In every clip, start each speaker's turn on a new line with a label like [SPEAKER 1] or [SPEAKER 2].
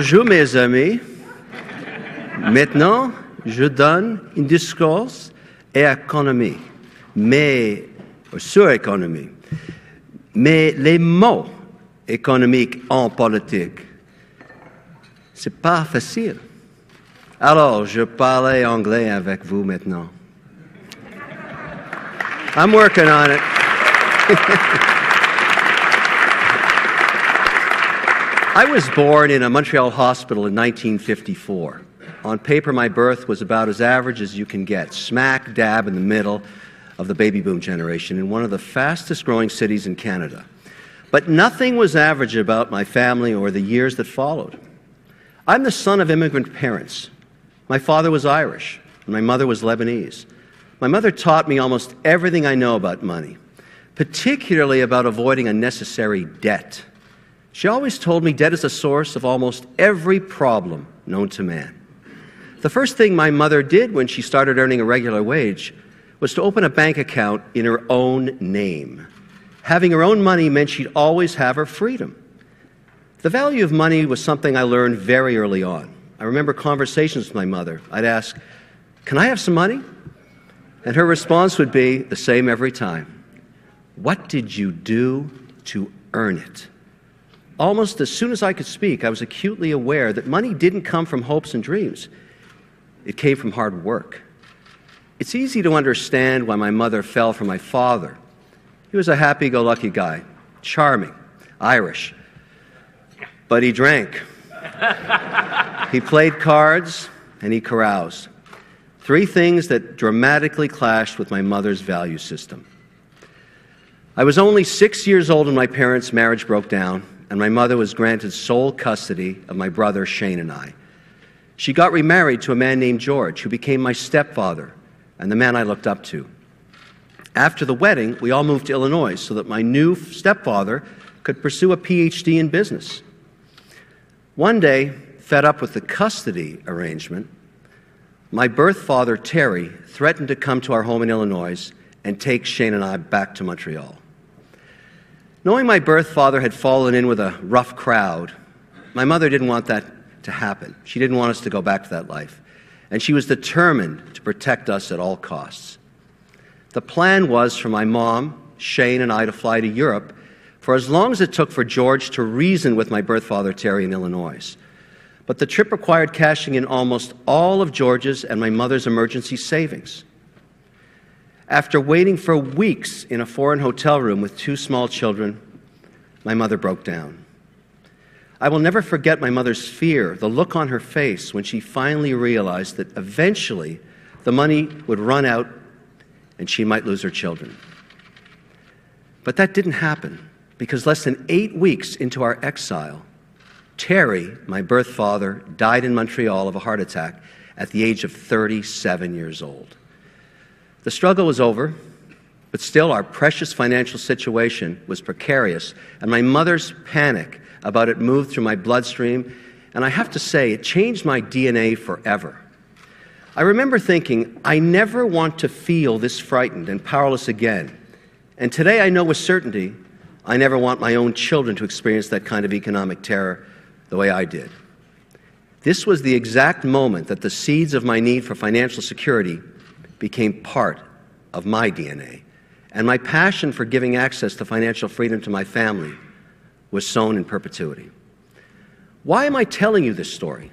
[SPEAKER 1] Bonjour mes amis. Maintenant, je donne un discours économie, sur économie. Mais les mots économiques en politique, c'est pas facile. Alors, je parlais anglais avec vous maintenant. I'm working on it. I was born in a Montreal hospital in 1954. On paper, my birth was about as average as you can get, smack dab in the middle of the baby boom generation in one of the fastest growing cities in Canada. But nothing was average about my family or the years that followed. I'm the son of immigrant parents. My father was Irish, and my mother was Lebanese. My mother taught me almost everything I know about money, particularly about avoiding unnecessary debt. She always told me debt is the source of almost every problem known to man. The first thing my mother did when she started earning a regular wage was to open a bank account in her own name. Having her own money meant she'd always have her freedom. The value of money was something I learned very early on. I remember conversations with my mother. I'd ask, "Can I have some money?" And her response would be the same every time. "What did you do to earn it?" Almost as soon as I could speak, I was acutely aware that money didn't come from hopes and dreams. It came from hard work. It's easy to understand why my mother fell for my father. He was a happy-go-lucky guy, charming, Irish, but he drank. He played cards, and he caroused. Three things that dramatically clashed with my mother's value system. I was only 6 years old when my parents' marriage broke down, and my mother was granted sole custody of my brother Shane and I. She got remarried to a man named George, who became my stepfather and the man I looked up to. After the wedding, we all moved to Illinois so that my new stepfather could pursue a PhD in business. One day, fed up with the custody arrangement, my birth father, Terry, threatened to come to our home in Illinois and take Shane and I back to Montreal. Knowing my birth father had fallen in with a rough crowd, my mother didn't want that to happen. She didn't want us to go back to that life. And she was determined to protect us at all costs. The plan was for my mom, Shane, and I to fly to Europe for as long as it took for George to reason with my birth father, Terry, in Illinois. But the trip required cashing in almost all of George's and my mother's emergency savings. After waiting for weeks in a foreign hotel room with two small children, my mother broke down. I will never forget my mother's fear, the look on her face when she finally realized that eventually the money would run out and she might lose her children. But that didn't happen because less than 8 weeks into our exile, Terry, my birth father, died in Montreal of a heart attack at the age of 37 years old. The struggle was over, but still our precious financial situation was precarious, and my mother's panic about it moved through my bloodstream, and I have to say, it changed my DNA forever. I remember thinking, I never want to feel this frightened and powerless again. And today I know with certainty, I never want my own children to experience that kind of economic terror the way I did. This was the exact moment that the seeds of my need for financial security became part of my DNA, and my passion for giving access to financial freedom to my family was sown in perpetuity. Why am I telling you this story?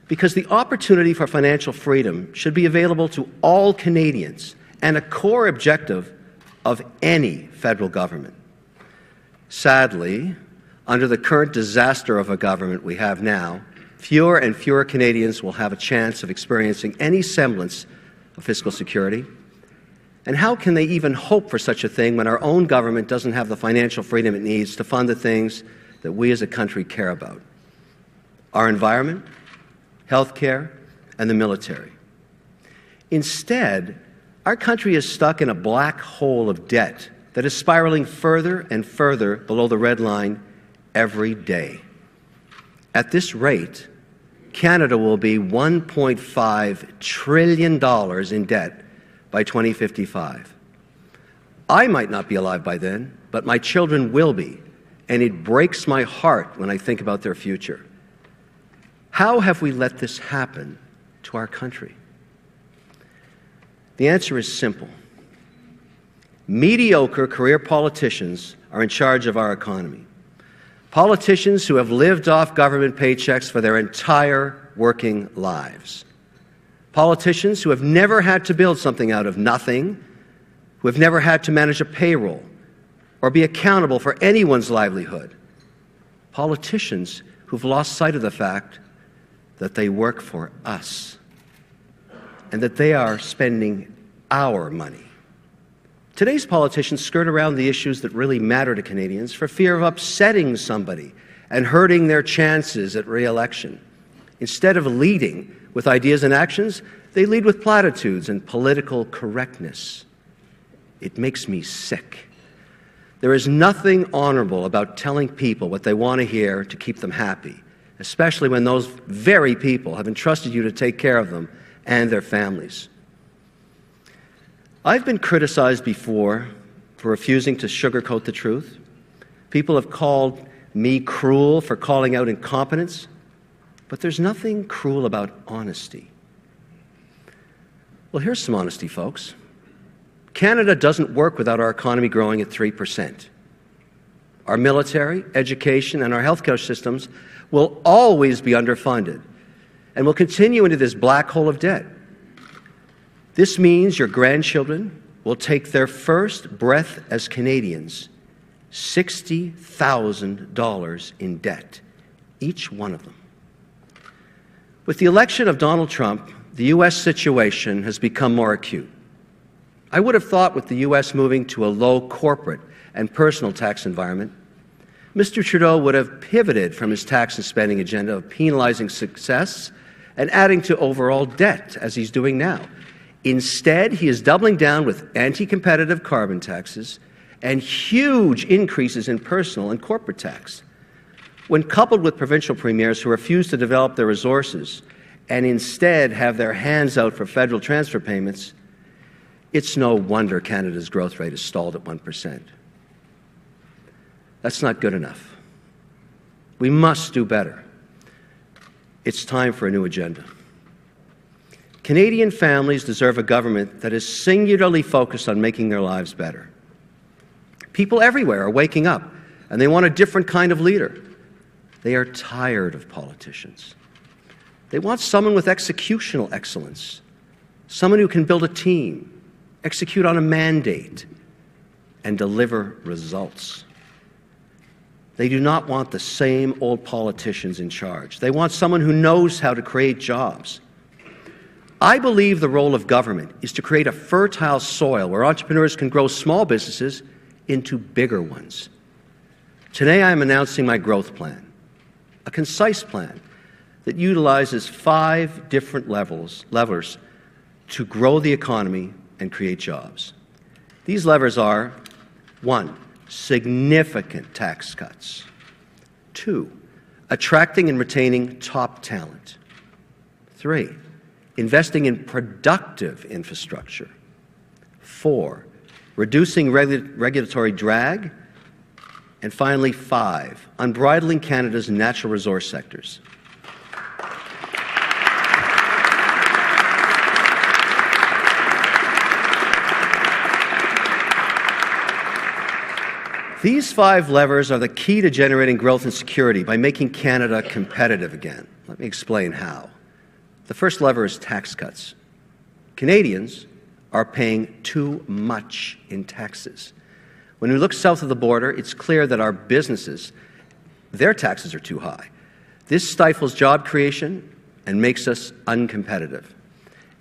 [SPEAKER 1] Because the opportunity for financial freedom should be available to all Canadians and a core objective of any federal government. Sadly, under the current disaster of a government we have now, fewer and fewer Canadians will have a chance of experiencing any semblance of fiscal security. And how can they even hope for such a thing when our own government doesn't have the financial freedom it needs to fund the things that we as a country care about? Our environment, healthcare, and the military. Instead, our country is stuck in a black hole of debt that is spiraling further and further below the red line every day. At this rate, Canada will be $1.5 trillion in debt by 2055. I might not be alive by then, but my children will be, and it breaks my heart when I think about their future. How have we let this happen to our country? The answer is simple. Mediocre career politicians are in charge of our economy. Politicians who have lived off government paychecks for their entire working lives. Politicians who have never had to build something out of nothing, who have never had to manage a payroll or be accountable for anyone's livelihood. Politicians who've lost sight of the fact that they work for us and that they are spending our money. Today's politicians skirt around the issues that really matter to Canadians for fear of upsetting somebody and hurting their chances at re-election. Instead of leading with ideas and actions, they lead with platitudes and political correctness. It makes me sick. There is nothing honorable about telling people what they want to hear to keep them happy, especially when those very people have entrusted you to take care of them and their families. I've been criticized before for refusing to sugarcoat the truth. People have called me cruel for calling out incompetence, but there's nothing cruel about honesty. Well, here's some honesty, folks. Canada doesn't work without our economy growing at 3%. Our military, education, and our healthcare systems will always be underfunded and will continue into this black hole of debt. This means your grandchildren will take their first breath as Canadians, $60,000 in debt, each one of them. With the election of Donald Trump, the U.S. situation has become more acute. I would have thought with the U.S. moving to a low corporate and personal tax environment, Mr. Trudeau would have pivoted from his tax and spending agenda of penalizing success and adding to overall debt, as he's doing now. Instead, he is doubling down with anti-competitive carbon taxes and huge increases in personal and corporate tax. When coupled with provincial premiers who refuse to develop their resources and instead have their hands out for federal transfer payments, it's no wonder Canada's growth rate is stalled at 1%. That's not good enough. We must do better. It's time for a new agenda. Canadian families deserve a government that is singularly focused on making their lives better. People everywhere are waking up, and they want a different kind of leader. They are tired of politicians. They want someone with executional excellence, someone who can build a team, execute on a mandate, and deliver results. They do not want the same old politicians in charge. They want someone who knows how to create jobs. I believe the role of government is to create a fertile soil where entrepreneurs can grow small businesses into bigger ones. Today I am announcing my growth plan, a concise plan that utilizes 5 different levers to grow the economy and create jobs. These levers are: 1, significant tax cuts; 2, attracting and retaining top talent; 3, investing in productive infrastructure; 4, reducing regulatory drag; and finally, 5, unbridling Canada's natural resource sectors. These 5 levers are the key to generating growth and security by making Canada competitive again. Let me explain how. The first lever is tax cuts. Canadians are paying too much in taxes. When we look south of the border, it's clear that our businesses, their taxes are too high. This stifles job creation and makes us uncompetitive.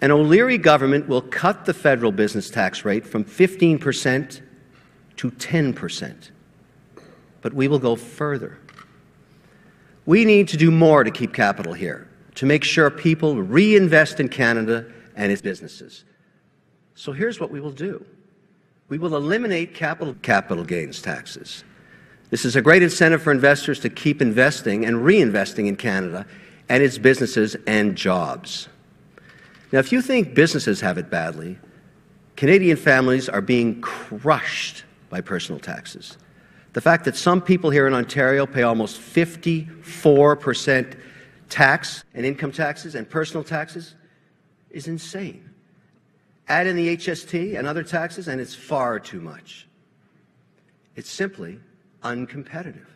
[SPEAKER 1] An O'Leary government will cut the federal business tax rate from 15% to 10%. But we will go further. We need to do more to keep capital here, to make sure people reinvest in Canada and its businesses. So here's what we will do. We will eliminate capital gains taxes. This is a great incentive for investors to keep investing and reinvesting in Canada and its businesses and jobs. Now, if you think businesses have it badly, Canadian families are being crushed by personal taxes. The fact that some people here in Ontario pay almost 54% tax and income taxes and personal taxes is insane. Add in the HST and other taxes, and it's far too much. It's simply uncompetitive.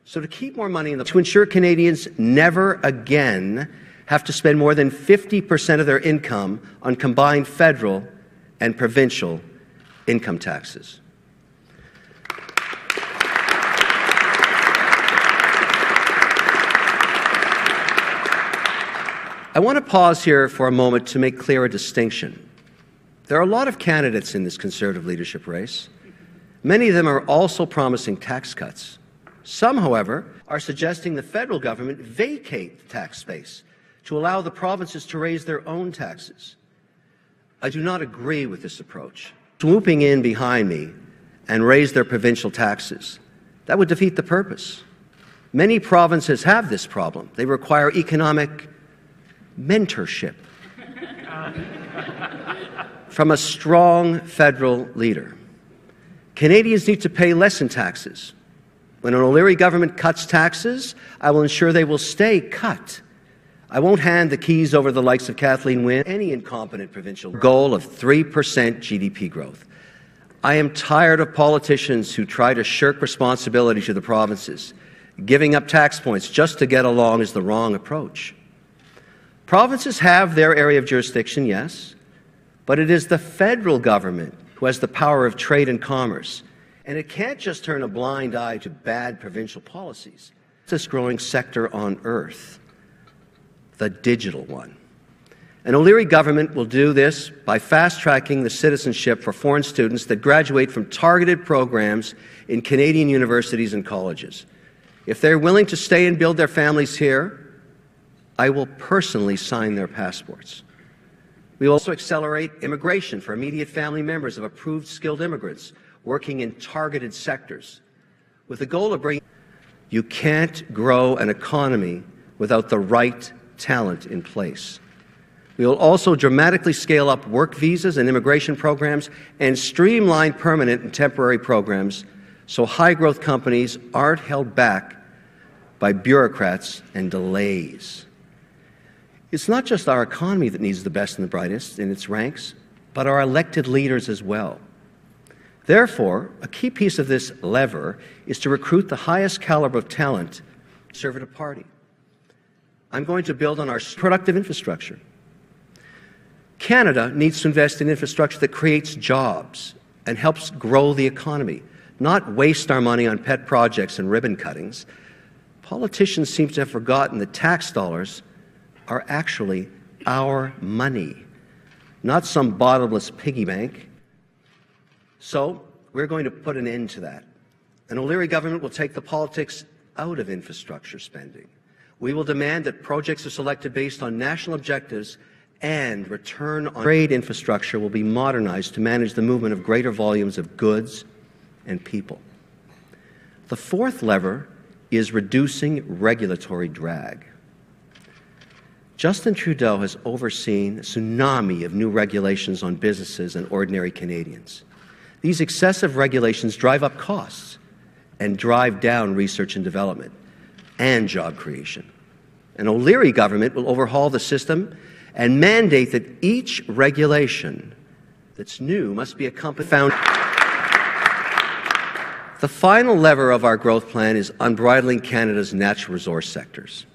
[SPEAKER 1] So to keep more money to ensure Canadians never again have to spend more than 50% of their income on combined federal and provincial income taxes. I want to pause here for a moment to make clear a distinction. There are a lot of candidates in this Conservative leadership race. Many of them are also promising tax cuts. Some, however, are suggesting the federal government vacate the tax space to allow the provinces to raise their own taxes. I do not agree with this approach. Swooping in behind me and raise their provincial taxes, that would defeat the purpose. Many provinces have this problem. They require economic mentorship from a strong federal leader. Canadians need to pay less in taxes. When an O'Leary government cuts taxes, I will ensure they will stay cut. I won't hand the keys over the likes of Kathleen Wynne, any incompetent provincial goal of 3% GDP growth. I am tired of politicians who try to shirk responsibility to the provinces. Giving up tax points just to get along is the wrong approach. Provinces have their area of jurisdiction, yes, but it is the federal government who has the power of trade and commerce, and it can't just turn a blind eye to bad provincial policies. It's this growing sector on earth, the digital one. An O'Leary government will do this by fast-tracking the citizenship for foreign students that graduate from targeted programs in Canadian universities and colleges. If they're willing to stay and build their families here, I will personally sign their passports. We will also accelerate immigration for immediate family members of approved skilled immigrants working in targeted sectors, with the goal of bringing. You can't grow an economy without the right talent in place. We will also dramatically scale up work visas and immigration programs and streamline permanent and temporary programs so high-growth companies aren't held back by bureaucrats and delays. It's not just our economy that needs the best and the brightest in its ranks, but our elected leaders as well. Therefore, a key piece of this lever is to recruit the highest caliber of talent to the Conservative Party. I'm going to build on our productive infrastructure. Canada needs to invest in infrastructure that creates jobs and helps grow the economy, not waste our money on pet projects and ribbon cuttings. Politicians seem to have forgotten that tax dollars are actually our money, not some bottomless piggy bank. So we're going to put an end to that. An O'Leary government will take the politics out of infrastructure spending. We will demand that projects are selected based on national objectives, and return on trade infrastructure will be modernized to manage the movement of greater volumes of goods and people. The fourth lever is reducing regulatory drag. Justin Trudeau has overseen a tsunami of new regulations on businesses and ordinary Canadians. These excessive regulations drive up costs and drive down research and development and job creation. An O'Leary government will overhaul the system and mandate that each regulation that's new must be accompanied. The final lever of our growth plan is unbridling Canada's natural resource sectors.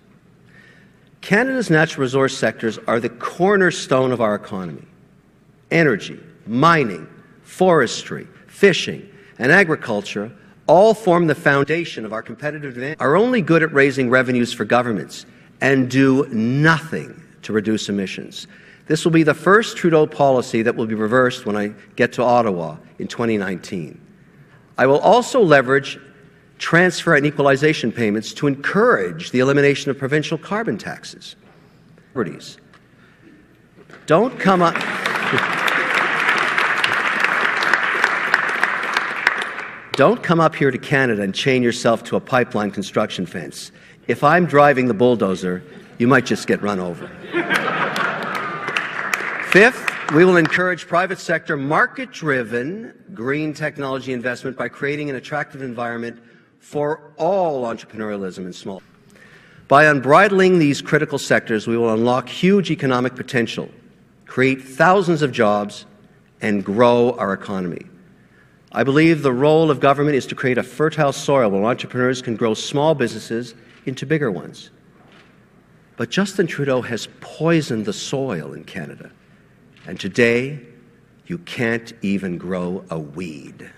[SPEAKER 1] Canada's natural resource sectors are the cornerstone of our economy. Energy, mining, forestry, fishing, and agriculture all form the foundation of our competitive advantage, are only good at raising revenues for governments and do nothing to reduce emissions. This will be the first Trudeau policy that will be reversed when I get to Ottawa in 2019. I will also leverage transfer and equalization payments to encourage the elimination of provincial carbon taxes. Don't come up. Don't come up here to Canada and chain yourself to a pipeline construction fence. If I'm driving the bulldozer, you might just get run over. Fifth, we will encourage private sector market-driven green technology investment by creating an attractive environment for all entrepreneurialism and small. By unbridling these critical sectors, we will unlock huge economic potential, create thousands of jobs, and grow our economy. I believe the role of government is to create a fertile soil where entrepreneurs can grow small businesses into bigger ones. But Justin Trudeau has poisoned the soil in Canada, and today you can't even grow a weed.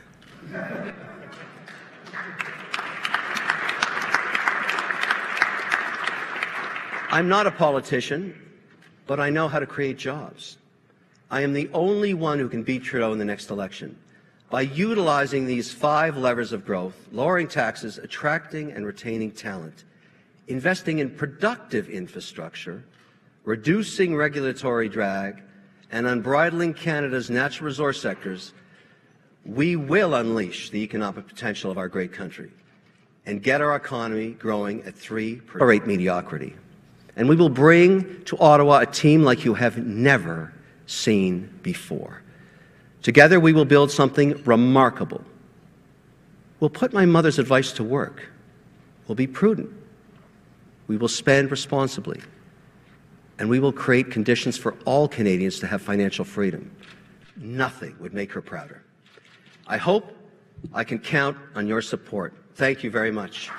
[SPEAKER 1] I'm not a politician, but I know how to create jobs. I am the only one who can beat Trudeau in the next election by utilizing these 5 levers of growth: lowering taxes, attracting and retaining talent, investing in productive infrastructure, reducing regulatory drag, and unbridling Canada's natural resource sectors. We will unleash the economic potential of our great country and get our economy growing at 3% rate mediocrity. And we will bring to Ottawa a team like you have never seen before. Together we will build something remarkable. We'll put my mother's advice to work. We'll be prudent. We will spend responsibly. And we will create conditions for all Canadians to have financial freedom. Nothing would make her prouder. I hope I can count on your support. Thank you very much.